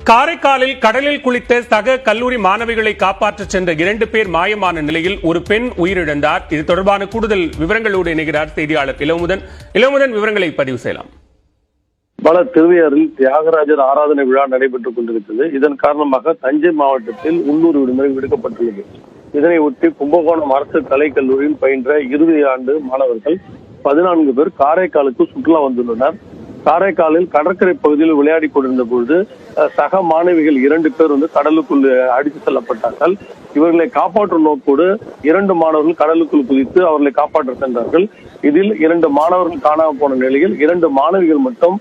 காரைக்காலில் கடலில் குளித்த சக கல்லூரி மாணவிகளை காப்பாற்றச் சென்ற 2 பேர் மாயமான நிலையில் ஒரு பெண் உயிரிழந்தார். இது தொடர்பான கூடுதல் விவரங்களோடு இணைகிறார் செய்தியாளர் இளமுதன். விவரங்களை பதிவு செய்யலாம். பல திருவையாறில் தியாகராஜர் ஆராதனை விழா நடைபெற்றுக் கொண்டிருக்கிறது. இதன் காரணமாக தஞ்சை மாவட்டத்தில் உள்ளூர் விடுமுறை விடுக்கப்பட்டுள்ளது. இதனை ஒட்டி கும்பகோணம் அரசு கலைக்கல்லூரியில் பயின்ற இறுதி ஆண்டு மாணவர்கள் 14 பேர் காரைக்காலுக்கு சுற்றுலா வந்துள்ளனர். காரைக்காலில் கடற்கரை பகுதியில் விளையாடி கொண்டிருந்த பொழுது சக மாணவிகள் 2 பேர் கடலுக்குள் அடித்து செல்லப்பட்டார்கள். இவர்களை காப்பாற்றும் நோக்கோடு 2 மாணவர்கள் கடலுக்குள் குதித்து அவர்களை காப்பாற்ற சென்றார்கள். இதில் 2 மாணவர்கள் காணாமல் போன நிலையில் 2 மாணவிகள் மட்டும்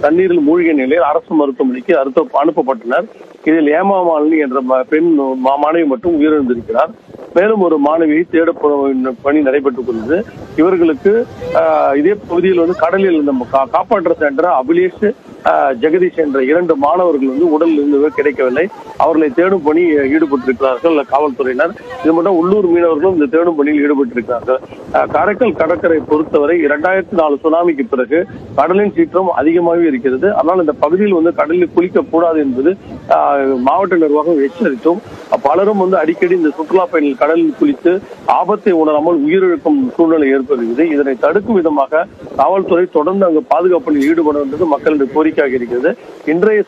தண்ணீரில் மூழ்கிய நிலையில் அரசு மருத்துவமனைக்கு அனுப்பப்பட்டனர். இதில் ஏமாமாலினி என்ற பெண் மாணவி மட்டும் உயிரிழந்திருக்கிறார். மேலும் ஒரு மாணவியை தேட பணி நடைபெற்றுக் கொண்டது. இவர்களுக்கு இதே பகுதியில் கடலில் காப்பாற்ற சென்ற அபிலேஷ் ஜெகதீஷ் என்ற 2 மாணவர்கள் உடல் இருந்து கிடைக்கவில்லை. அவர்களை தேடும் பணி ஈடுபட்டிருக்கிறார்கள் காவல்துறையினர். இது மட்டும் உள்ளூர் மீனவர்களும் இந்த தேடும் பணியில் ஈடுபட்டிருக்கிறார்கள். காரைக்கால் கடற்கரை பொறுத்தவரை 2004 சுனாமிக்கு பிறகு கடலின் சீற்றம் அதிகமாகவே இருக்கிறது. ஆனால் இந்த பகுதியில் கடலில் குளிக்க கூடாது என்பது மாவட்ட நிர்வாகம் எச்சரித்தும் பலரும் அடிக்கடி இந்த சுற்றுலா பயணிகள் கடலில் குளித்து ஆபத்தை உணராமல் உயிரிழக்கும் சூழ்நிலை ஏற்படுகிறது. இதனை தடுக்கும் விதமாக காவல்துறை தொடர்ந்து அங்கு பாதுகாப்பு பணியில் ஈடுபட வேண்டியது மக்களுடைய கோரிக்கையாக இருக்கிறது. இன்றைய